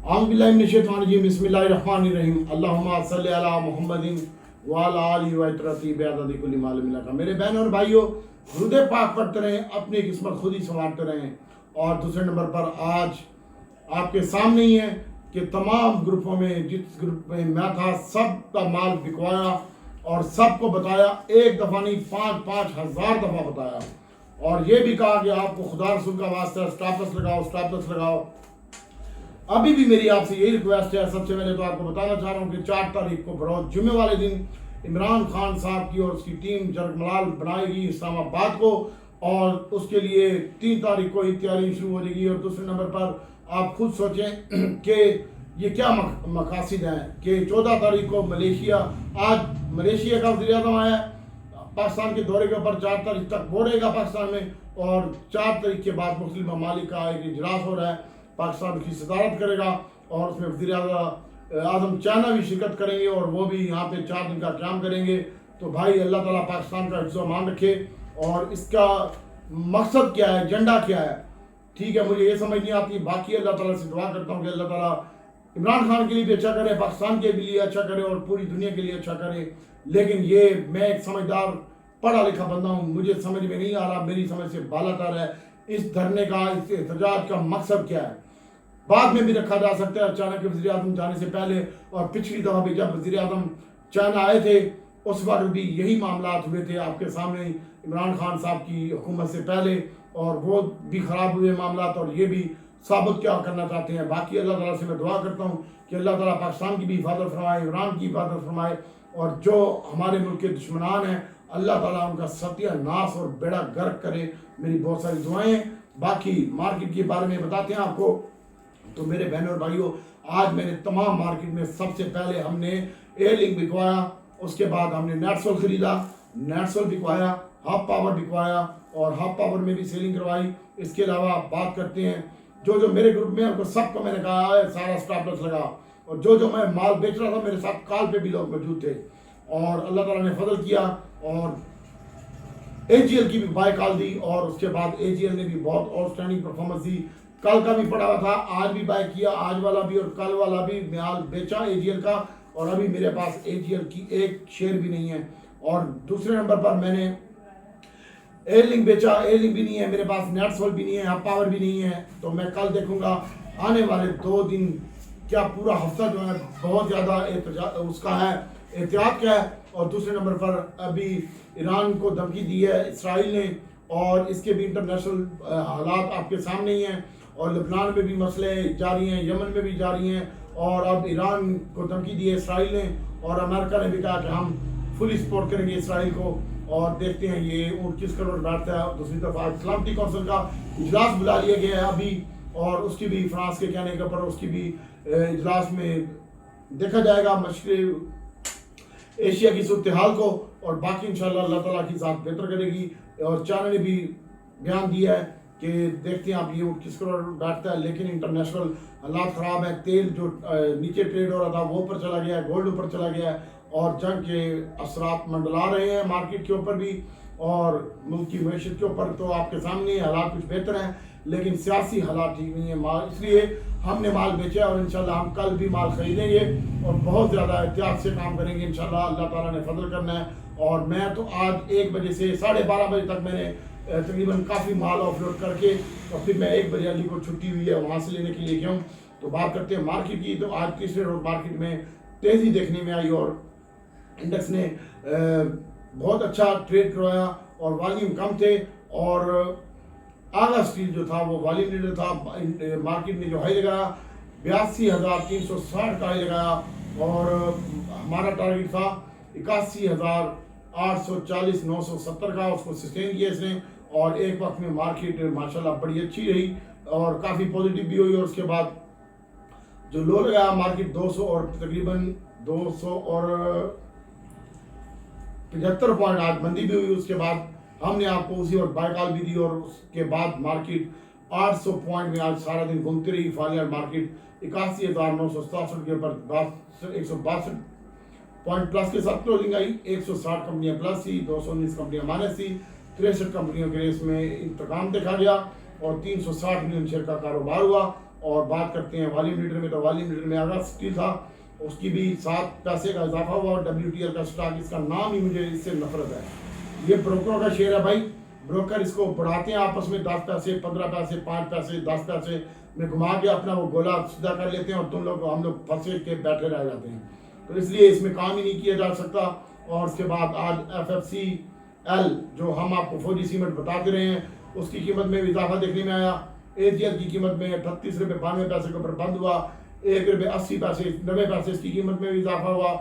आउज़ुबिल्लाहिमिनश्शैतानिर्रजीम बिस्मिल्लाहिर्रहमानिर्रहीम अल्लाहुम्मा सल्लि अला मुहम्मदिन व अला आलिहि व इत्रती बिअददि कुल्ली मालूम लका। मेरे बहन और भाइयों, दुरूद पाक पढ़ते रहें, अपनी किस्मत खुद ही संवारते रहें। और दूसरे नंबर पर आज आपके सामने ही है कि तमाम ग्रुपों में, जिस ग्रुप में मैं था, सब का माल बिकवाया और सबको बताया, एक दफ़ा नहीं 5-5 हज़ार दफ़ा बताया। और ये भी कहा कि आपको खुदा रसूल का वास्ता स्टॉप लॉस लगाओ, स्टॉप लॉस लगाओ। अभी भी मेरी आपसे यही रिक्वेस्ट है। सबसे पहले तो आपको बताना चाह रहा हूँ कि 4 तारीख को बरोज़ जुमे वाले दिन इमरान खान साहब की और उसकी टीम जरगमलाल बनाएगी इस्लामाबाद को, और उसके लिए 3 तारीख को ही तैयारी शुरू हो जाएगी। और दूसरे नंबर पर आप खुद सोचें कि ये क्या मकासद हैं कि 14 तारीख को मलेशिया, आज मलेशिया का वज़ीर-ए-आज़म आया पाकिस्तान के दौरे के ऊपर, 4 तारीख तक वो रहेगा पाकिस्तान में, और 4 तारीख के बाद मुस्लिम ममालिक का एक इजलास हो रहा है, पाकिस्तान की सदारत करेगा और उसमें वज़ीर-ए-आज़म चाइना भी शिरकत करेंगे और वो भी यहाँ पे 4 दिन का क़याम करेंगे। तो भाई अल्लाह ताला पाकिस्तान का हिफ्ज़ अमान रखे। और इसका मकसद क्या है, एजेंडा क्या है, ठीक है, मुझे ये समझ नहीं आती। बाकी अल्लाह ताला से दुआ करता हूँ कि अल्लाह ताला इमरान खान के लिए भी अच्छा करे, पाकिस्तान के लिए अच्छा करे और पूरी दुनिया के लिए अच्छा करे। लेकिन ये मैं एक समझदार पढ़ा लिखा बंदा हूँ, मुझे समझ में नहीं आ रहा, मेरी समझ से बालातर है इस धरने का, इस एहतजाज का मकसद क्या है। बाद में भी रखा जा सकता है, चाइना के वज़ीर-ए-आज़म जाने से पहले, और पिछली दफ़ा भी जब वज़ीर-ए-आज़म चाइना आए थे उस वक्त भी यही मामला हुए थे आपके सामने इमरान खान साहब की हुकूमत से पहले, और वो भी ख़राब हुए मामला, और ये भी साबित क्या करना चाहते हैं। बाकी अल्लाह ताला से मैं दुआ करता हूँ कि अल्लाह ताला पाकिस्तान की भी हिफाजत फरमाए, ईरान की हिफाजत फरमाए, और जो हमारे मुल्क के दुश्मनान हैं अल्लाह ताला उनका सत्यानाश और बेड़ा गर्क करे। मेरी बहुत सारी दुआएं। बाकी मार्केट के बारे में बताते हैं आपको। तो मेरे बहनों और भाइयों, आज मैंने तमाम मार्केट में सबसे पहले हमने एयरलिंक बिकवाया, उसके बाद हमने नेटसोल खरीदा, नेटसोल बिकवाया, हाफ पावर बिकवाया और हाफ पावर में भी सेलिंग करवाई। इसके अलावा बात करते हैं जो मेरे ग्रुप में उनको सबको मैंने कहा है सारा स्टॉप लॉस लगा, और जो मैं माल बेच रहा था मेरे साथ कॉल पे भी लोग मौजूद थे, और अल्लाह ताला ने फजल किया और AGL की भी बाय कॉल दी, और उसके बाद AGL ने भी बहुत आउटस्टैंडिंग परफॉर्मेंस दी। कल का भी पड़ा हुआ था, आज भी बाय किया, आज वाला भी और कल वाला भी माल बेचा AGL का, और अभी मेरे पास AGL की एक शेयर भी नहीं है। और दूसरे नंबर पर मैंने एयरलिंक बेचा, एयरलिंक भी नहीं है मेरे पास, नेटसोल भी नहीं है, हाफ पावर भी नहीं है। तो मैं कल देखूंगा आने वाले 2 दिन, क्या पूरा हफ्ता जो है बहुत ज़्यादा उसका है एहतियात क्या है। और दूसरे नंबर पर अभी ईरान को धमकी दी है इसराइल ने, और इसके भी इंटरनेशनल हालात आपके सामने ही हैं, और लबनान में भी मसले जारी हैं, यमन में भी जारी हैं, और अब ईरान को धमकी दी है इसराइल ने, और अमेरिका ने भी कहा कि हम फुल सपोर्ट करेंगे इसराइल को। और देखते हैं ये 29 करोड़ बैठता है। दूसरी तरफ आज सलामती कौंसिल का इजलास बुला लिया गया है अभी, और उसकी भी फ्रांस के कहने के ऊपर उसकी भी इजलास में देखा जाएगा मशरक़ी एशिया की सूरत हाल को, और बाकी इंशाल्लाह अल्लाह ताला की ज़ात बेहतर करेगी। और चाइना ने भी बयान दिया है कि देखते हैं आप ये 29 करोड़ बैठता है, लेकिन इंटरनेशनल हालात ख़राब है। तेल जो नीचे ट्रेड हो रहा था वो ऊपर चला गया है, गोल्ड ऊपर चला गया है, और जंग के असरात मंडला रहे हैं मार्केट के ऊपर भी और मुल्क की मैशत के ऊपर। तो आपके सामने हालात कुछ बेहतर हैं, लेकिन सियासी हालात ठीक नहीं है माल, इसलिए हमने माल बेचा, और इंशाल्लाह हम कल भी माल खरीदेंगे और बहुत ज़्यादा एहतियात से काम करेंगे इंशाल्लाह। अल्लाह ताला ने फजल करना है। और मैं तो आज 1 बजे से 12:30 बजे तक मैंने तकरीबन काफ़ी माल ऑफलोड करके, और फिर मैं 1 बजे अली को छुट्टी हुई है वहाँ से लेने के लिए गया हूँ। तो बात करते हैं मार्केट की। तो आज तीसरे रोज मार्केट में तेज़ी देखने में आई, और इंडेक्स ने बहुत अच्छा ट्रेड करवाया, और वॉल्यूम कम थे, और आगा स्टील जो था वो वॉल्यूम लीडर था। मार्केट ने जो हाई लगाया 82,360 का हाई लगाया, और हमारा टारगेट था 81,840-970 का, उसको सस्टेन किया इसने। और एक वक्त में मार्केट माशाल्लाह बड़ी अच्छी रही और काफ़ी पॉजिटिव भी हुई, और उसके बाद जो लो लगाया मार्केट 200 और तकरीबन 275 पॉइंट आज मंदी भी हुई। उसके बाद हमने आपको उसी और बाय कॉल भी दी, और उसके बाद मार्केट 800 पॉइंट में आज सारा दिन घूमती रही। फाइनल मार्केट 81,967 के ऊपर 162 पॉइंट प्लस के साथ क्लोजिंग आई। 160 कंपनियां प्लस थी, 219 कंपनियां माइनस थी। 63 कंपनियों के रेस में इंतकाम देखा गया, और 360 मिलियन शेयर का कारोबार हुआ। और बात करते हैं वॉल्यूम लीटर में, तो वॉल्यूम लीटर में अगर स्टील था उसकी भी 7 पैसे का इजाफा हुआ। और WTL का स्टॉक, इसका नाम ही मुझे इससे नफरत है। ये ब्रोकरों का शेयर है भाई, ब्रोकर इसको बढ़ाते हैं आपस में 10 पैसे 15 पैसे 5 पैसे 10 पैसे में घुमा के अपना वो गोला सीधा कर लेते हैं और तुम लोग हम लोग फंसे के बैठे रह जाते हैं। तो इसलिए इसमें काम ही नहीं किया जा सकता। और उसके बाद आज FFCL जो हम आपको फौजी सीमेंट बताते रहे हैं उसकी कीमत में भी इजाफा देखने में आया। AGL की कीमत में 38 रुपये 92 पैसे के ऊपर बंद हुआ। 1 रुपये 80 पैसे 90 पैसे इसकी कीमत में भी इजाफा हुआ।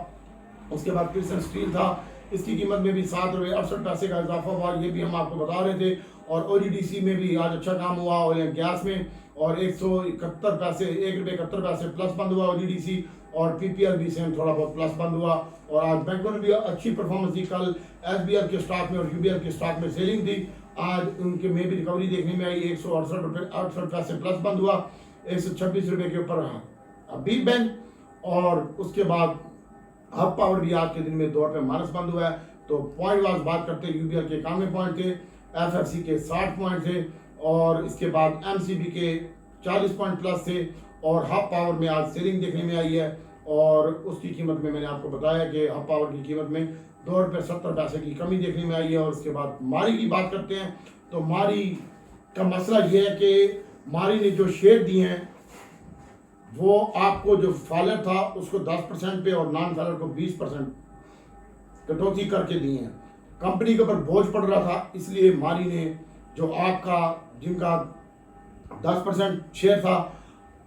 उसके बाद क्रिस्टल स्टील था, इसकी कीमत में भी 7 रुपये 68 पैसे का इजाफा हुआ, ये भी हम आपको बता रहे थे। और OGDC में भी आज अच्छा काम हुआ ऑयल एंड गैस में, और 171 पैसे 1 रुपये 71 पैसे प्लस बंद हुआ OGDC। और PPL भी सेम थोड़ा बहुत प्लस बंद हुआ। और आज बैंकों ने भी अच्छी परफॉर्मेंस दी। कल SBL के स्टॉक में और UBL के स्टॉक में सेलिंग थी, आज उनके में भी रिकवरी देखने में आई। 168 रुपये 68 पैसे प्लस बंद हुआ, 126 रुपये के ऊपर बीट बैंक। और उसके बाद हब पावर भी आज के दिन में 2 रुपये माइनस बंद हुआ है। तो पॉइंट वाइज बात करते हैं, UBL के 91 पॉइंट थे, FFC के 60 पॉइंट थे, और इसके बाद MCB के 40 पॉइंट प्लस थे। और हब पावर में आज सेलिंग देखने में आई है, और उसकी कीमत में मैंने आपको बताया कि हब पावर की कीमत में 2 रुपये 70 पैसे की कमी देखने में आई है। और उसके बाद मारी की बात करते हैं, तो मारी का मसला ये है कि मारी ने जो शेयर दिए हैं वो आपको जो फाइलर था उसको 10% पे और नॉन फाइलर को 20% कटौती करके दिए हैं। कंपनी के ऊपर बोझ पड़ रहा था, इसलिए मारी ने जो आपका जिनका 10% शेयर था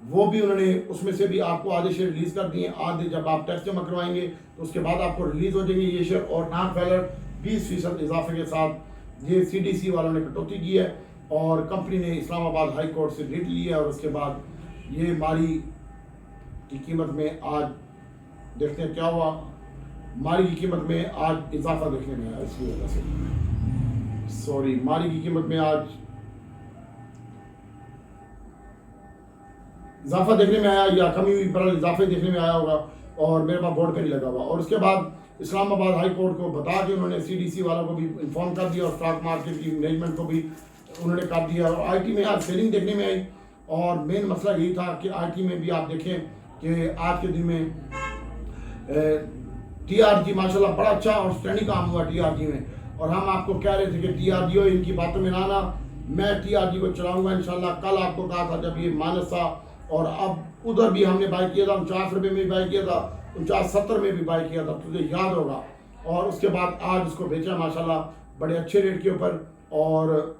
वो भी उन्होंने उसमें से भी आपको आधे शेयर रिलीज कर दिए। आधे जब आप टैक्स जमा करवाएंगे तो उसके बाद आपको रिलीज हो जाएंगे ये शेयर। और नॉन फाइलर 20% इजाफे के साथ ये CDC वालों ने कटौती की है, और कंपनी ने इस्लामाबाद हाई कोर्ट से रिट ली है। और उसके बाद ये मारी की कीमत में आज देखते हैं क्या हुआ। मारी की कीमत में आज इजाफा देखने में आया, इसकी वजह से मारी की कीमत में आज इजाफा देखने में आया, या कमी हुई पर इजाफे देखने में आया होगा, और मेरे पास बोर्ड पे नहीं लगा हुआ। और उसके बाद इस्लामाबाद हाई कोर्ट को बता के उन्होंने CDC वालों को भी इन्फॉर्म कर दिया, और स्टॉक मार्केट की मैनेजमेंट को भी उन्होंने कर दिया। और IT में आज सेलिंग देखने में आई, और मेन मसला यही था कि IT में भी आप देखें कि आज के दिन में TRG माशाल्लाह बड़ा अच्छा और स्टैंडिंग काम हुआ TRG में। और हम आपको कह रहे थे कि TRG इनकी बातों में ना आना, मैं TRG को चलाऊंगा इंशाल्लाह। कल आपको कहा था जब ये माइनस था, और अब उधर भी हमने बाई किया था, 49 रुपये में भी बाई किया था, 49-70 में भी बाई किया था, तुझे याद होगा। और उसके बाद आज उसको बेचा माशाल्लाह बड़े अच्छे रेट के ऊपर, और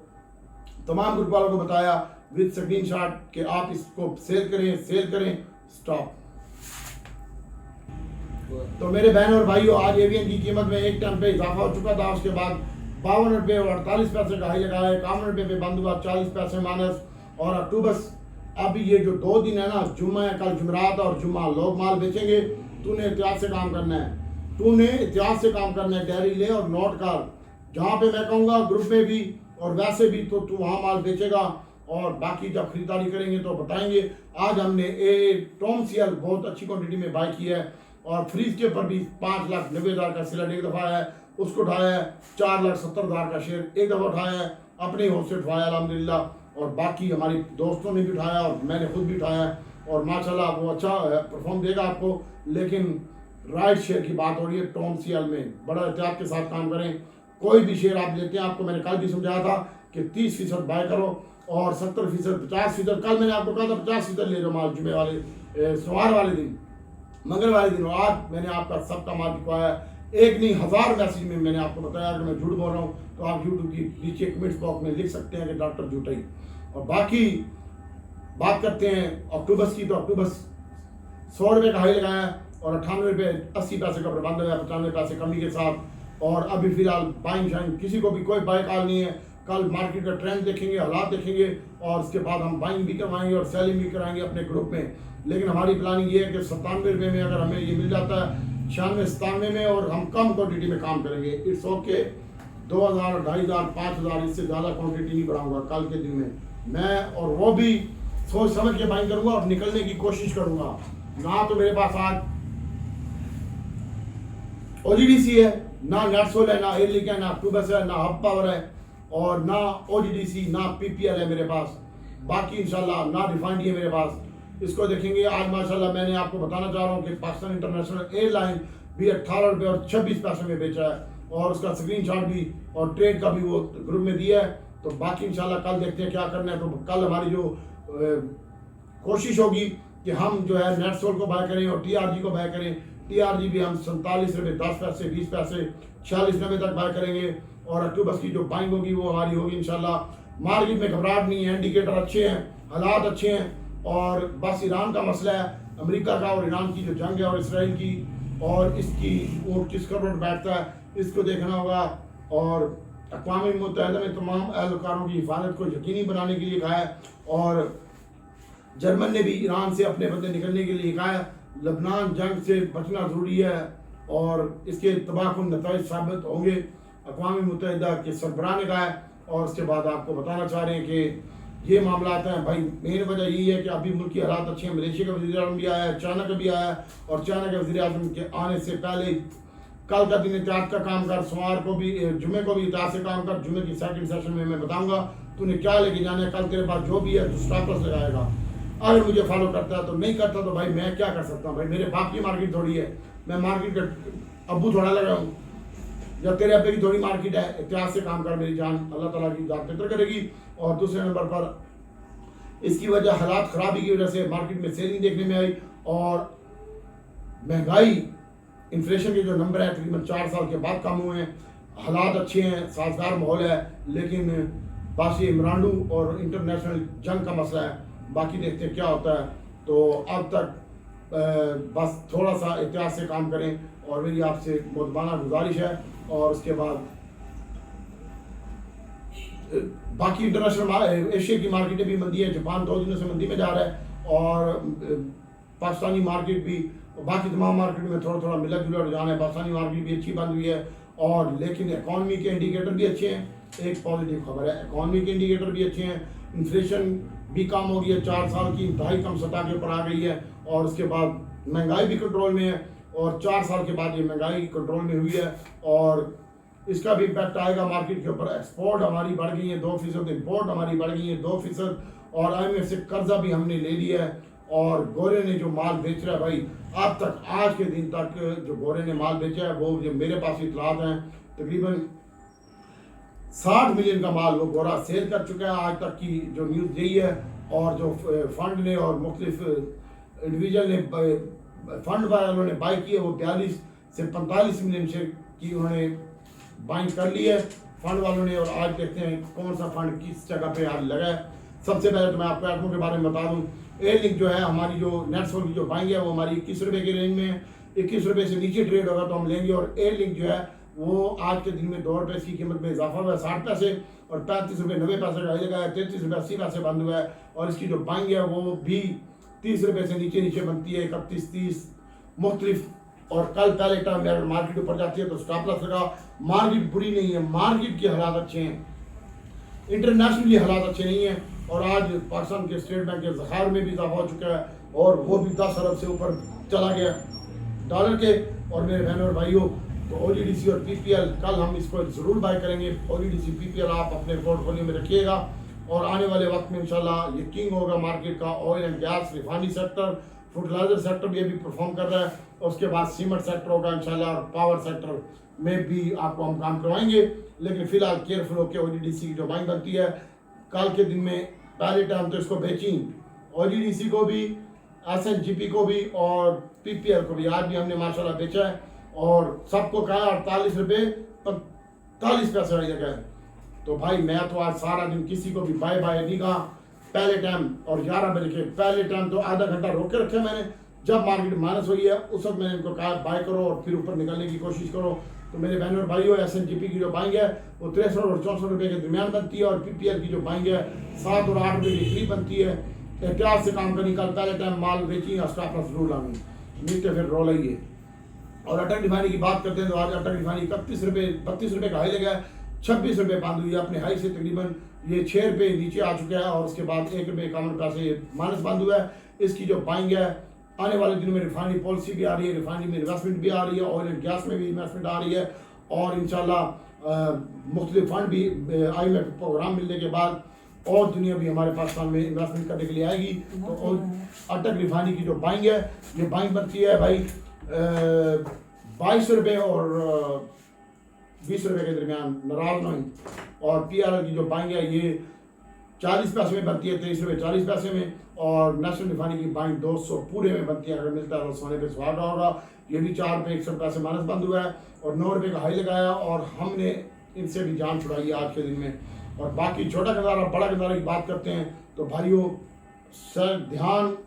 तमाम ग्रुप वालों को बताया विद स्क्रीनशॉट कि आप इसको सेल करें स्टॉप। तो मेरे बहन और भाइयों, आज एवीएन की कीमत में 1 टन पे इजाफा हो चुका था। उसके बाद 52 रुपये और 48 पैसे का हाई लगाया, 51 रुपये पे बंद हुआ, 40 पैसे माइनस। और अक्टूबर अब ये जो 2 दिन है ना, जुम्मा है, कल जुमरात और जुम्मा, लोग माल बेचेंगे। तूने एहतियात से काम करना है, डायरी ले और नोट कर, जहाँ पे मैं कहूँगा ग्रुप में भी और वैसे भी, तो तू वहाँ माल बेचेगा। और बाकी जब खरीदारी करेंगे तो बताएंगे। आज हमने टॉम सीएल बहुत अच्छी क्वांटिटी में बाय किया है, और फ्रीज के ऊपर भी 5,90,000 का सिलेंड एक दफ़ा है, उसको उठाया है। 4,70,000 का शेयर एक दफ़ा उठाया है, अपने हाथ से उठाया अल्हम्दुलिल्लाह। और बाकी हमारे दोस्तों ने भी उठाया और मैंने खुद भी उठाया है, और माशाल्लाह वो अच्छा परफॉर्म देगा आपको। लेकिन राइट शेयर की बात हो रही है टॉम सीएल में, बड़ा एहतियात के साथ काम करें। कोई भी शेयर आप लेते हैं, आपको मैंने कल भी समझाया था कि 30% बाय करो और 70%, 50%। कल मैंने आपको कहा था 50% ले लो माल, जुमे वाले सोमवार वाले दिन, मंगल वाले दिन। आज मैंने आपका सबका माल बिकवाया, एक नहीं 1000 मैसेज में मैंने आपको बताया। अगर मैं झूठ बोल रहा हूँ तो आप यूट्यूब की नीचे कमेंट्स बॉक्स में लिख सकते हैं कि डॉक्टर झूठा ही। और बाकी बात करते हैं अक्टूबर की, तो अक्टूबर 100 रुपये का हाई लगाया, और 98 रुपये 80 पैसे का प्रबंध है, 95 पैसे कमी के साथ। और अभी फिलहाल बाइंग शाइंग किसी को भी कोई बाय कॉल नहीं है। कल मार्केट का ट्रेंड देखेंगे, हालात देखेंगे, और उसके बाद हम बाइंग भी करवाएंगे और सेलिंग भी कराएंगे अपने ग्रुप में। लेकिन हमारी प्लानिंग ये है कि 97 रुपये में अगर हमें ये मिल जाता है, 96-97 में, और हम कम क्वान्टिटी में काम करेंगे। इट्स ओके, 2,000, 2,500, 5,000, इससे ज़्यादा क्वान्टिटी नहीं बढ़ाऊंगा कल के दिन में मैं। और वो भी सोच समझ के बाइंग करूंगा और निकलने की कोशिश करूंगा। ना तो मेरे पास आज OGDC है, ना नेटसोल है, ना एयरलिंक है, ना अक्टूबर है, ना हब पावर है, और ना OGDC, ना PPL है मेरे पास। बाकी इंशाल्लाह ना रिफाइंड है मेरे पास, इसको देखेंगे। आज माशाल्लाह मैंने आपको बताना चाह रहा हूँ कि पाकिस्तान इंटरनेशनल एयरलाइन भी 18 रुपये और 26 पैसे में बेचा है, और उसका स्क्रीनशॉट भी और ट्रेड का भी वो ग्रुप में दिया है। तो बाकी इंशाल्लाह कल देखते हैं क्या करना है। तो कल हमारी जो कोशिश होगी कि हम जो है नेटसोल को बाय करें और टीआरजी को बाय करें। टीआरजी भी हम 47 रुपये 10 पैसे 20 पैसे 46 तक बाय करेंगे, और अक्टूबर की जो बाइंग होगी वो हमारी होगी इंशाल्लाह। मार्केट में घबराहट नहीं है, इंडिकेटर अच्छे हैं, हालात अच्छे हैं, और बस ईरान का मसला है, अमेरिका का और ईरान की जो जंग है और इसराइल की, और इसकी वो किस करोड़ बैठता है इसको देखना होगा। और अक़वाम मुत्तहिदा में तमाम एहलकारों की हिफाजत को यकीनी बनाने के लिए कहा है, और जर्मन ने भी ईरान से अपने बंदे निकलने के लिए कहा है। लबनान जंग से बचना ज़रूरी है और इसके तबाहकुन नताइज साबित होंगे, अक़वाम मुत्तहिदा के सरबराह ने कहा है। और उसके बाद आपको बताना चाह रहे हैं कि ये मामला हैं भाई, मेन वजह यही है कि अभी मुल्क की हालात अच्छे हैं। मलेशिया का वज़ीर आज़म भी आया है, चाइना का भी आया है, और चाइना के वज़ीर आज़म के आने से पहले कल का दिन एहतियात का काम कर, सोमवार को भी जुमे को भी एहतियात से काम कर। जुमे की सेकंड सेशन में मैं बताऊंगा तूने क्या लेके जाना है। कल तेरे पास जो भी है तो स्टॉप लॉस लगाएगा। अगर मुझे फॉलो करता है तो नहीं करता तो भाई मैं क्या कर सकता हूँ। भाई मेरे बाप की मार्केट थोड़ी है, मैं मार्केट का अब्बू थोड़ा लगा हूँ, जब तेरे अब्बे की थोड़ी मार्केट है। एहतियात से काम कर मेरी जान, अल्लाह ताला की जात बेहतर करेगी। और दूसरे नंबर पर इसकी वजह हालात ख़राबी की वजह से मार्केट में सेलिंग देखने में आई, और महंगाई इन्फ्लेशन के जो नंबर है तकरीबन 4 साल के बाद कम हुए हैं। हालात अच्छे हैं, साजगार माहौल है, लेकिन बस ये इमरानडू और इंटरनेशनल जंग का मसला है। बाकी देखते हैं क्या होता है। तो अब तक बस थोड़ा सा एहतियात से काम करें, और मेरी आपसे मुतबाना गुजारिश है। और उसके बाद बाकी इंटरनेशनल एशिया की मार्केटें भी मंदी है, जापान 2 दिनों से मंदी में जा रहा है, और पाकिस्तानी मार्केट भी, बाकी तमाम मार्केट में थोड़ा थोड़ा मिला जुला रुझान है। पाकिस्तानी मार्केट भी अच्छी बंद हुई है, और लेकिन इकॉनमी के इंडिकेटर भी अच्छे हैं। एक पॉजिटिव खबर है, इकॉनमी के इंडिकेटर भी अच्छे हैं। इन्फ्लेशन भी कम हो गई है, 4 साल की इंतहाई कम सतह के ऊपर आ गई है, और उसके बाद महंगाई भी कंट्रोल में है, और 4 साल के बाद ये महंगाई कंट्रोल में हुई है, और इसका भी इम्पैक्ट आएगा मार्केट के ऊपर। एक्सपोर्ट हमारी बढ़ गई है 2%, इम्पोर्ट हमारी बढ़ गई है 2%, और IMF से कर्जा भी हमने ले लिया है। और गोरे ने जो माल बेच रहा है भाई, अब तक आज के दिन तक जो गोरे ने माल बेचा है, वो जो मेरे पास इतलात हैं, तकरीबन 60 मिलियन का माल वो गोरा सेल कर चुका है आज तक की जो न्यूज़ यही है। और जो फंड ने और मुख्तलिफ इंडिविजुअल ने फंड वालों ने बाई की है, वो 42 से 45 मिलियन शेयर की उन्होंने बाइंग कर ली है फंड वालों ने। और आज देखते हैं कौन सा फंड किस जगह पे आज लगा है। सबसे पहले तो मैं आपको एटमो के बारे में बता दूं, एयरलिंक जो है हमारी जो नेटसोल की जो बाइंग है वो हमारी 21 रुपये के रेंज में है। 21 रुपये से नीचे ट्रेड होगा तो हम लेंगे। और एयरलिंक जो है वो आज के दिन में 2 रुपये इसकी कीमत में इजाफा हुआ है, 60 पैसे, और 35 रुपये 90 पैसे का लगा है, 33 रुपये 80 पैसे बंद हुआ है। और इसकी जो बाइंग है वो भी 30 रुपये से नीचे नीचे बनती है, 31, 30 मुख्तलिफ। और कल पहले टाइम में अगर मार्केट ऊपर जाती है तो स्टॉप लॉस लगा। मार्केट बुरी नहीं है, मार्केट के हालात अच्छे हैं, इंटरनेशनली हालात अच्छे नहीं हैं। और आज पाकिस्तान के स्टेट बैंक के ज़खायर में भी इजाफा हो चुका है, और वो भी 10 अरब से ऊपर चला गया डॉलर के। और मेरे बहनों और भाइयों, तो OGDC और PPL कल हम इसको ज़रूर बाय करेंगे। OGDC PPL आप अपने पोर्टफोलियो में रखिएगा, और आने वाले वक्त में इंशाल्लाह ये किंग होगा मार्केट का। Oil and gas, refinery sector, fertiliser sector भी अभी परफॉर्म कर रहा है, और उसके बाद सीमेंट सेक्टर होगा इंशाल्लाह, और पावर सेक्टर में भी आपको हम काम करवाएंगे। लेकिन फिलहाल केयरफुल होकर OGDC की जो बाइंग बनती है, कल के दिन में पहले टाइम तो इसको बेची, OGDC को भी, SNGP को भी, और PPL को भी। आज भी हमने माशाल्लाह बेचा है, और सबको कहा 48 रुपये 45 पैसे वाली जगह है। तो भाई मैं तो आज सारा दिन किसी को भी बाय बाय नहीं कहा पहले टाइम, और 11 बजे के पहले टाइम तो आधा घंटा रोक के रखे मैंने। जब मार्केट माइनस हुई है उस वक्त मैंने इनको कहा बाय करो और फिर ऊपर निकलने की कोशिश करो। तो मेरे बहनों और भाइयों, SNGP की जो बाइंग है वो 63 और 64 रुपये के दरमियान बनती है, और PPL की जो बाइंग है 7 और 8 रुपये की बनती है। एहतियात से काम करनी, कल पहले टाइम माल बेची, स्टॉप लॉस जरूर लानी, नीचे फिर रोल आइए। और अटक रिफाइनरी की बात करते हैं तो आज अटक रिफाइनरी 31 रुपये 32 रुपये का हाई लगा है, 26 रुपये बंद हुई है। अपने हाई से तकरीबन ये 6 रुपये नीचे आ चुका है, और उसके बाद 1 रुपये 51 पैसे माइनस बंद हुआ है। इसकी जो बाइंग है आने वाले दिनों में रिफाइनरी पॉलिसी भी आ रही है, रिफाइनरी में इन्वेस्टमेंट भी आ रही है, ऑयल एंड गैस में भी इन्वेस्टमेंट आ रही है, और इंशाल्लाह मुख्तलिफ फंड भी IMF प्रोग्राम मिलने के बाद और दुनिया भी हमारे पाकिस्तान में इन्वेस्टमेंट करने के लिए आएगी। तो अटक रिफाइनरी की जो बाइंग है, ये बाइंग बनती है भाई 22 रुपये और 20 रुपये के दरमियान, नाराज नहीं। और PRL की जो बाइंग है ये 40 पैसे में बनती है, 23 रुपये 40 पैसे में। और नेशनल रिफाइनरी की बाइंग 200 पूरे में बनती है, अगर मिलता है तो सोने पे सुहागा होगा। ये भी 4 रुपये 61 पैसे माइनस बंद हुआ है और 9 रुपये का हाई लगाया और हमने इनसे भी जान छुड़ाई है आज के दिन में। और बाकी छोटा गदारा बड़ा गदारा की बात करते हैं तो भाइयों सर ध्यान,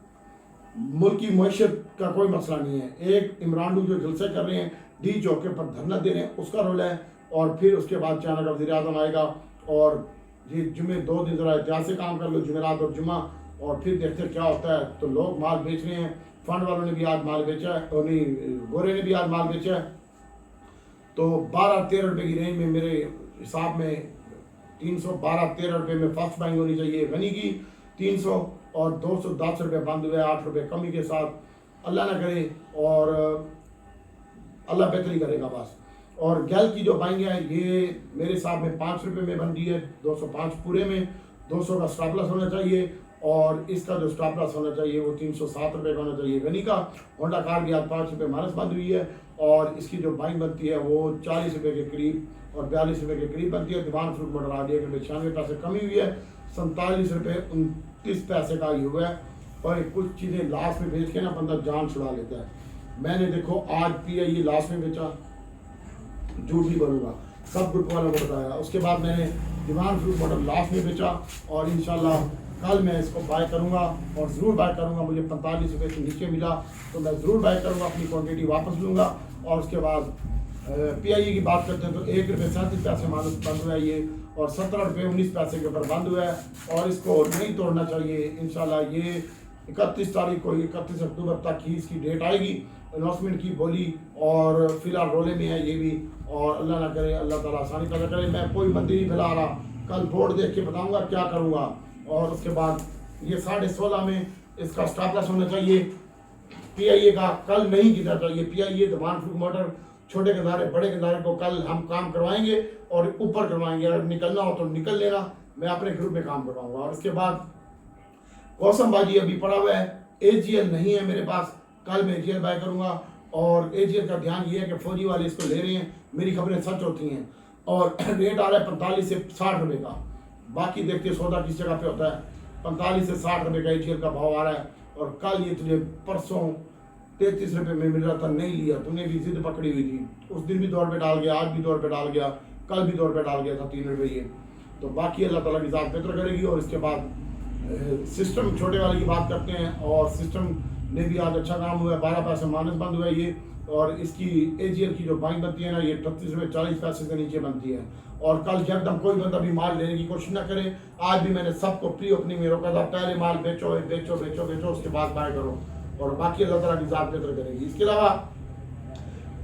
मुल्क की मैशत का कोई मसला नहीं है। एक इमरान जो जलसे कर रहे हैं, डी चौके पर धरना दे रहे हैं, उसका रोल है। और फिर उसके बाद चाइना का वज़ीर आज़म आएगा और ये जुमे 2 दिन ज़रा एहतियात से काम कर लो, जुमेरात और जुमा, और फिर देखते क्या होता है। तो लोग माल बेच रहे हैं, फंड वालों ने भी आज माल बेचा है, और नहीं गोरे ने भी आज माल बेचा है। तो 12-13 रुपये की रेंज में मेरे हिसाब में 312-13 रुपये में फर्स्ट बाइंग होनी चाहिए गनी की 300 और 210 रुपये बंद हुए 8 रुपये कमी के साथ। अल्लाह ना करे और अल्लाह बेहतरी करेगा बस। और गैल की जो बाइंग है ये मेरे हिसाब में 5 रुपये में बन रही है, 205 पूरे में, 200 का स्टॉप लॉस होना चाहिए। और इसका जो स्टॉप लॉस होना चाहिए वो 307 रुपये का होना चाहिए गनी का। होंडा कार भी आज 5 रुपये माइनस बंद हुई है और इसकी जो बाइंग बनती है वो 40 रुपये के करीब और 42 रुपये के करीब बनती है। दीवान फ्रूट मोटर आज 1 रुपये 96 पैसे कमी हुई है, 47 रुपये 29 पैसे का ही हुआ है। और कुछ चीज़ें लास्ट में बेच के ना बंदा जान छुड़ा लेता है। मैंने देखो आज PIE लास्ट में बेचा, झूठ नहीं बोलूँगा, सब ग्रुप वालों को बताया। उसके बाद मैंने दीवान फ्रूट मोटर लास्ट में बेचा और इंशाल्लाह कल मैं इसको बाय करूंगा और ज़रूर बाय करूंगा। मुझे 45 रुपये से नीचे मिला तो मैं ज़रूर बाय करूंगा, अपनी क्वांटिटी वापस लूँगा। और उसके बाद PIE की बात करते हैं तो 1 रुपये 37 पैसे माइनस बंद हुआ है ये, और 17 रुपये 19 पैसे के ऊपर बंद हुआ है। और इसको नहीं तोड़ना चाहिए इंशाल्लाह। ये 31 तारीख को 31 अक्टूबर तक ही इसकी डेट आएगी अनाउंसमेंट की बोली, और फिलहाल रोले में है ये भी। और अल्लाह ना करे, अल्लाह ताला आसानी पैदा करे। मैं कोई मंदी नहीं फैला रहा, कल बोर्ड देख के बताऊंगा क्या करूंगा। और उसके बाद ये 16.5 में इसका स्टॉप लॉस होना चाहिए PIE का, कल नहीं गिरना चाहिए। PIE दीवान फ्रूट मोटर छोटे गंदारे बड़े गंदारे को कल हम काम करवाएंगे और ऊपर करवाएंगे। अगर निकलना हो तो निकल लेना, मैं अपने ग्रुप में काम करवाऊंगा। और उसके बाद कौसमबाजी अभी पड़ा हुआ है, AGL नहीं है मेरे पास, कल मैं AGL बाय करूंगा। और AGL का ध्यान ये है कि फौजी वाले इसको ले रहे हैं, मेरी खबरें सच होती हैं। और रेट आ रहा है 45 से 60 रुपये का, बाकी देखते सौदा किस जगह पे होता है। 45 से 60 रुपये का AGL का भाव आ रहा है। और कल ये तुझे परसों 33 रुपये में मिल रहा था, नहीं लिया, तूने भी जिद पकड़ी हुई थी। उस दिन भी 2 रुपये डाल गया, आज भी 2 रुपये डाल गया, कल भी 2 रुपये डाल गया था, 3 रुपये ये। तो बाकी अल्लाह ताला की ज़ात बेहतर करेगी। और इसके बाद सिस्टम छोटे वाले की बात करते हैं, और सिस्टम ने भी आज अच्छा काम हुआ है, 12 पैसे माइनस बंद हुआ है ये। और इसकी AGL की जो बाइंग बनती है ना, ये 38 रुपये 40 पैसे से नीचे बनती है। और कल एकदम कोई बंदा भी माल लेने की कोशिश ना करे। आज भी मैंने सबको प्री ओपनिंग में रोका था, पहले माल बेचो बेचो बेचो बेचो, उसके बाद बाय करो। और बाकी अल्लाह ताला की ज़ात बेहतर करेगी। इसके अलावा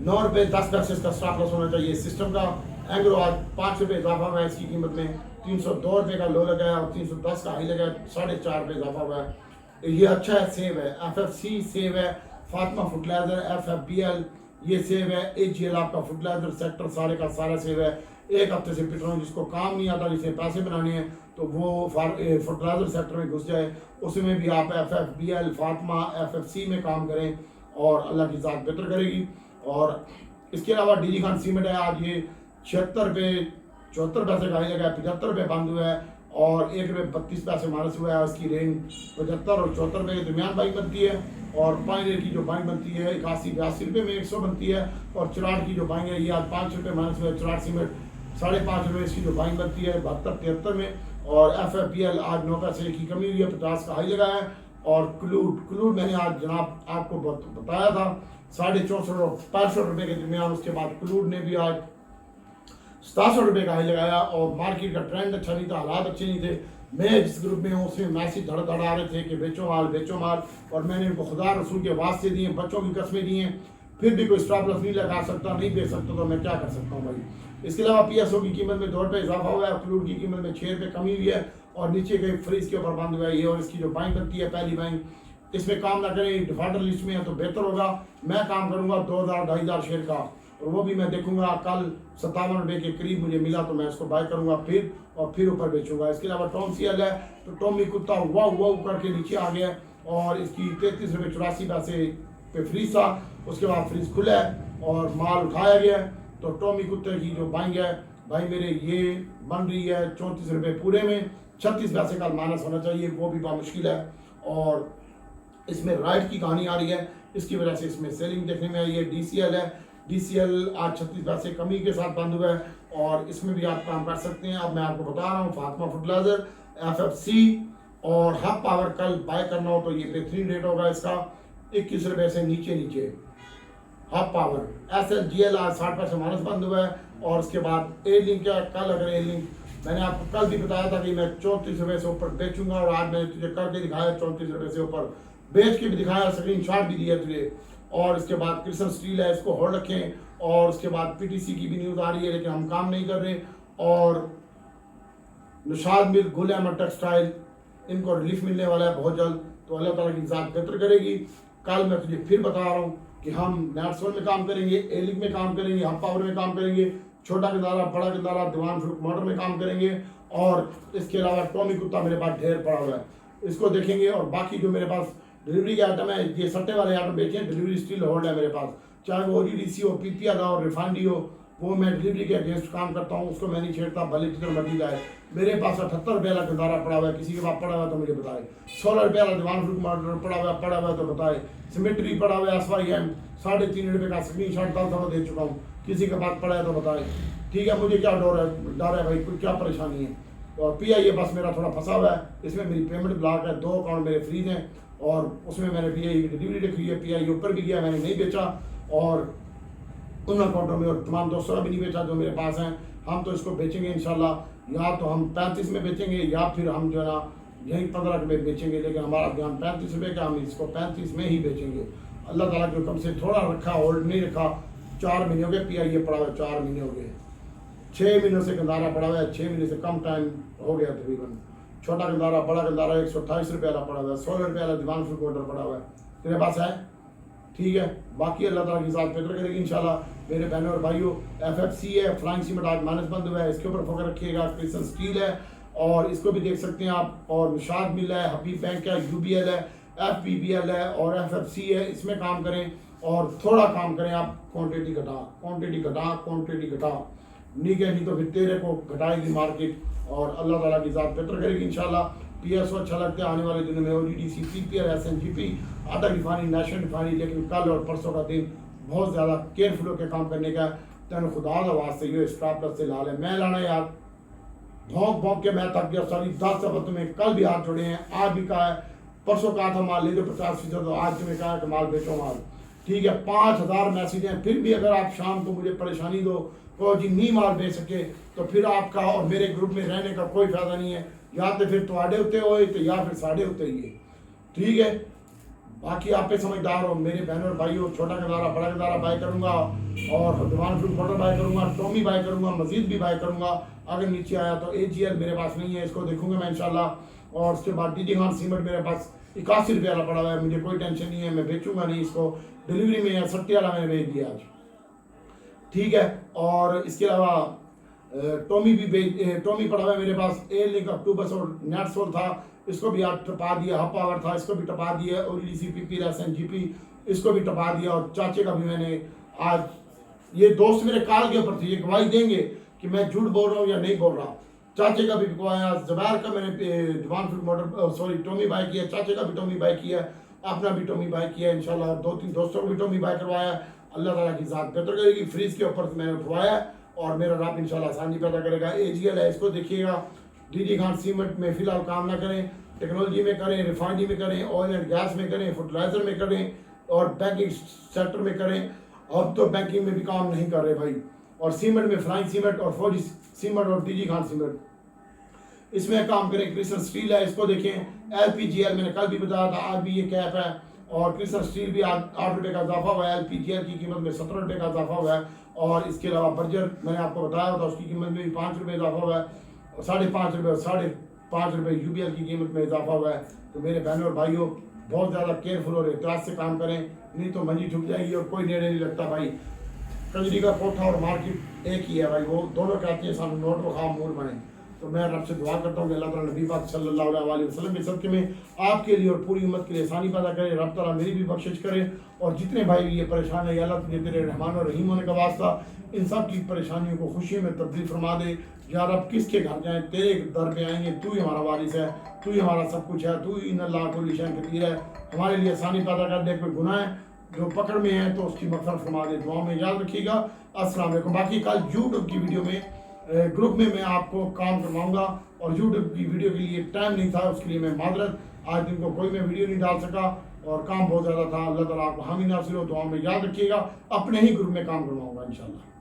9 रुपये 10 पैसे इसका स्टॉप लॉस होना चाहिए सिस्टम का। एंग्रो आज 5 रुपये इजाफा हुआ है इसकी कीमत में, 302 रुपये का लो लगाया और 310 का हाई लगाया, 4.5 रुपये इजाफा हुआ है। ये अच्छा है, सेव है, FFC सेव है, फातिमा फर्टिलाइजर FFBL ये सेव है, AGL आपका फर्टिलाइजर सेक्टर सारे का सारा सेव है। एक हफ्ते से पिट रहा हूँ, जिसको काम नहीं आता, जिसे पैसे बनाने हैं तो वो फर्टिलाइजर सेक्टर में घुस जाए। उसमें भी आप FFBL फातिमा FFC में काम करें और अल्लाह की ज़ात बेहतर करेगी। और इसके अलावा DG खान सीमेंट है, आज ये 76 रुपये 74 पैसे का हाई लगा है, 75 रुपये बंद हुआ है और 1 रुपये 32 पैसे माइनस हुआ है। उसकी रेंज 75 और 74 रुपये के दरमियान बाइक बनती है। और पाइनर की जो बाइक बनती है 81-82 रुपये में 100 बनती है। और चिराग की जो बाइक है ये आज 5 रुपये माइनस हुआ है। चिराग सीमेंट 5.5 रुपये इसकी जो बाइक बनती है 72-73 में। और FFBL आज 9 पैसे की कमी हुई है, 50 का हाई लगाया है। और क्लूड मैंने आज जनाब आपको बताया था 64 और 65 रुपये के दरमियान। उसके बाद क्लूड ने भी आज 67 रुपये का हाई लगाया। और मार्केट का ट्रेंड अच्छा नहीं था, हालात अच्छे नहीं थे। मैं जिस ग्रुप में हूँ उसमें मैसेज धड़ धड़ आ रहे थे कि बेचो माल बेचो माल, और मैंने उनको खुदा रसूल के वास्ते दिए, बच्चों की कस्में दी हैं, फिर भी कोई स्टॉप लॉस नहीं लगा सकता, नहीं बेच सकता, तो मैं क्या कर सकता हूँ भाई। इसके अलावा PSO की कीमत में 2 रुपये इजाफा हुआ है, क्लूड की कीमत में 6 रुपये कमी हुई है और नीचे के फ्रीज के ऊपर बंद हुआ है ये। और इसकी जो बाइंग बनती है पहली बाइंग, इसमें काम ना करें, डिफॉल्टर लिस्ट में है तो बेहतर होगा। मैं काम करूँगा 2000-2500 शेयर का और वो भी मैं देखूंगा। कल 57 रुपये के करीब मुझे मिला तो मैं इसको बाय करूंगा फिर ऊपर बेचूंगा। इसके अलावा टॉम सीएल है तो टॉमी कुत्ता वाव वाव करके नीचे आ गया और इसकी 33 रुपये 84 पैसे पे फ्रीज था। उसके बाद फ्रीज खुला है और माल उठाया गया है। तो टॉमी कुत्ते की जो बाइंग है भाई मेरे ये बन रही है 34 रुपये पूरे में, 36 पैसे का माइनस होना चाहिए, वो भी बहुत मुश्किल है। और इसमें राइट की कहानी आ रही है, इसकी वजह से इसमें सेलिंग देखने में आई है। DCL है, DCL आज 36 पैसे कमी के साथ बंद हुआ है और इसमें भी आप काम कर सकते हैं। अब मैं आपको बता रहा हूँ फातिमा फर्टिलाइजर, FFC और हब पावर कल बाय करना हो तो ये बेहतरीन रेट होगा इसका 21 रुपये से नीचे। हब पावर SLGL आज 60 पैसे माइनस बंद हुआ है। और उसके बाद ए लिंक है, कल अगर ए लिंक मैंने आपको कल भी बताया था कि मैं 34 रुपये से ऊपर बेचूंगा और आज मैंने तुझे करके दिखाया 34 रुपये से ऊपर बेच के भी दिखाया, स्क्रीनशॉट भी दिया तुझे। और इसके बाद क्रिस्टल स्टील है, इसको होल्ड रखें। और उसके बाद PTC की भी न्यूज़ आ रही है लेकिन हम काम नहीं कर रहे। और निशाद मिल, गुल अहमद टेक्सटाइल, इनको रिलीफ मिलने वाला है बहुत जल्द, तो अल्लाह ताला की ज़ात बेहतर करेगी। कल मैं तुझे फिर बता रहा हूँ कि हम नेटसोल में काम करेंगे, ए लिंक में काम करेंगे, हब पावर में काम करेंगे, छोटा गंदारा बड़ा गंदारा दीवान फ्रूट मोटर में काम करेंगे। और इसके अलावा टॉमी कुत्ता मेरे पास ढेर पड़ा हुआ है, इसको देखेंगे। और बाकी जो मेरे पास डिलीवरी के आइटम है, ये सट्टे वाले आइटम बेचे हैं, डिलीवरी स्टिल होल्ड है मेरे पास, चाहे वो OGDC हो, PPL हो, रिफाइंडी हो, वो मैं डिलीवरी के अगेंस्ट काम करता हूँ, उसको मैं नहीं छेड़ता भले जितना मर्जी जाए। मेरे पास 78 रुपये वाला गंदारा पड़ा हुआ है, किसी के पास पड़ा हुआ है तो मुझे बताए। 16 रुपये वाला दीवान फ्रूट मोटर पड़ा हुआ है तो बताए। सिमेट्री पड़ा हुआ है SYM 3.5 रुपये का स्क्रीनशॉट डाल दफा दे चुका हूँ, किसी के पास पड़ा है तो बताए। ठीक है, मुझे क्या डर है भाई, कुछ क्या परेशानी है। और PIA बस मेरा थोड़ा फंसा हुआ है, इसमें मेरी पेमेंट ब्लॉक है, 2 अकाउंट मेरे फ्रीज हैं और उसमें मैंने PIA की डिलीवरी रखी है। PIA ऊपर भी गया, मैंने नहीं बेचा और उन अकाउंटों में और तमाम दोस्तों का भी नहीं बेचा जो मेरे पास हैं। हम तो इसको बेचेंगे इंशाल्लाह, या तो हम 35 में बेचेंगे या फिर हम जो है ना यही 15 रुपये बेचेंगे, लेकिन हमारा ध्यान 35 रुपये का, हम इसको 35 में ही बेचेंगे। अल्लाह ताला के हुक्म से थोड़ा रखा, होल्ड नहीं रखा। 4 महीने हो गए PIA पड़ा हुआ है, 4 महीने हो गए, 6 महीनों से गंदारा पड़ा हुआ है, 6 महीने से कम टाइम हो गया तकरीबन। छोटा गंदारा बड़ा गंदारा 128 रुपये वाला पड़ा हुआ है, 16 रुपये वाला दीवान फ्रूट मोटर पड़ा हुआ है, तेरे पास है? ठीक है, बाकी अल्लाह ताला की ज़ात बेहतर करेगी इंशाल्लाह। मेरे बहनों और भाइयों, FFC है, फ्लाइंग सीमेंट आज माइनस बंद हुआ है, इसके ऊपर फोकस रखिएगा। क्रिस्टल स्टील है और इसको भी देख सकते हैं आप। और निशाद मिल है, हबीब बैंक है, UBL है, FPBL है और FFC है, इसमें काम करें और थोड़ा काम करें आप। क्वान्टिटी घटा नहीं तो फिर तेरे को घटाएगी मार्केट और अल्लाह ताला की ज़ात बेहतर करेगी इंशाल्लाह। PSO अच्छा लगता है, आने वाले दिनों में OGDC, PPL, SNGP, आधा रिफाइनरी, नेशनल रिफाइनरी। लेकिन कल और परसों का दिन बहुत ज़्यादा केयरफुल होकर काम करने का। तेन खुदा का वास्ते ये स्टॉप लॉस से ला ले, मैं लाना यार भौंक के मैं थक गया। सारी 10 दफा तुम्हें कल भी हाथ जोड़े हैं, आज भी कहा है, परसों कहा था माल ले दो 50%, तो आज तुम्हें कहा है कि माल बेचो माल। ठीक है, 5000 मैसेज हैं, फिर भी अगर आप शाम को मुझे परेशानी दो को जी नहीं माल बेच सके तो फिर आपका और मेरे ग्रुप में रहने का कोई फायदा नहीं है। या तो फिर तुहाडे उत्ते होए तो या फिर साढ़े उत्ते ही है। ठीक है, बाकी आप पे समझदार हो मेरे बहनों और भाइयों। छोटा गंदारा बड़ा गंदारा बाय करूंगा और दीवान फ्रूट मोटर बाय करूंगा, टॉमी बाय करूंगा, मजीद भी बाय करूंगा। अगर नीचे आया तो AGL मेरे पास नहीं है, इसको देखूंगा मैं इंशाल्लाह। और उसके बाद DG खान सीमेंट मेरे पास 81 रुपये वाला पड़ा हुआ है, मुझे कोई टेंशन नहीं है, मैं बेचूंगा नहीं इसको, डिलीवरी में है, 60 वाला मैंने भेज दिया आज। ठीक है, और इसके अलावा टॉमी पड़ा हुआ है मेरे पास। ए लिंक अक्टूबर और नेटसोल था, इसको भी आज टपा दिया। हब पावर था, इसको भी टपा दिया। OGDC, PPL, SNGP, इसको भी टपा दिया। और चाचे का भी मैंने आज, ये दोस्त मेरे कॉल के ऊपर थे, ये गवाही देंगे कि मैं झूठ बोल रहा हूँ या नहीं बोल रहा। चाचे का भी बिकवाया, जबैर का मैंने दीवान फ्रूट मोटर टॉमी बाय किया, चाचे का भी टॉमी बाय किया, अपना भी टॉमी बाय किया इंशाल्लाह। 2-3 दोस्तों को भी टॉमी बाय करवाया। अल्लाह ताला की ज़ात बेहतर करेगी। फ्रीज के ऊपर मैंने उठवाया और मेरा रब इंशाल्लाह आसानी पैदा करेगा। AGL है, इसको देखिएगा। DG खान सीमेंट में फिलहाल काम ना करें, टेक्नोलॉजी में करें, रिफाइनरी में करें, ऑयल एंड गैस में करें, फर्टिलाइजर में करें और बैंकिंग सेक्टर में करें। अब तो बैंकिंग में भी काम नहीं कर रहे भाई। और सीमेंट में फ्लाइंग सीमेंट और फौजी सीमेंट और DG खान सीमेंट, इसमें काम करें। क्रिस्टल स्टील है, इसको देखें। LPGL मैंने कल भी बताया था, आज भी ये कैप है। और क्रिस्टल स्टील भी 8 रुपये का इजाफा हुआ है। LPGL की कीमत में 17 रुपये का इजाफा हुआ है। और इसके अलावा बर्जर मैंने आपको बताया था, उसकी कीमत में भी 5 रुपये इजाफा हुआ है। 5.5 रुपये और 5.5 रुपये UBL की कीमत में इजाफा हुआ है। तो मेरे बहनों और भाइयों, बहुत ज़्यादा केयरफुल और एहतियात से काम करें, नहीं तो मंजी ठुक जाएगी और कोई नेड़े नहीं लगता भाई। कजरी का कोठा और मार्केट एक ही है भाई, वो दोनों कहते हैं सानू नोट वखा मूल बने। तो मैं रब से दुआ करता हूँ कि अल्लाह ताला नबी पाक सल्लल्लाहु अलैहि वसल्लम के सदक़े में आपके लिए और पूरी उम्मत के लिए आसानी पैदा करे। रब ताला मेरी भी बख्शिश करे, और जितने भाई ये परेशान है अल्लाह तुझे तेरे रहमान और रहीम होने का वास्ता इन सब की परेशानियों को खुशियों में तब्दील फरमा दे। या रब किसके घर जाएँ, तेरे दर पे आएंगे, तू ही हमारा वारिस है, तू ही हमारा सब कुछ है, तू ही इन्नल्लाह कुल्ली शैइन कदीर है। हमारे लिए आसानी पैदा कर दे, कोई गुनाह है जो पकड़ में है तो उसकी मग़फ़िरत फरमा दे। दुआ में याद रखिएगा। अस्सलाम वालेकुम। बाकी कल यूट्यूब की वीडियो में ग्रुप में मैं आपको काम करवाऊंगा, और यूट्यूब की वीडियो के लिए टाइम नहीं था, उसके लिए मैं माजरत, आज दिन को कोई मैं वीडियो नहीं डाल सका और काम बहुत ज़्यादा था। अल्लाह ताला आपको हामी नासिर हो। दुआ में याद रखिएगा। अपने ही ग्रुप में काम करवाऊंगा इंशाल्लाह।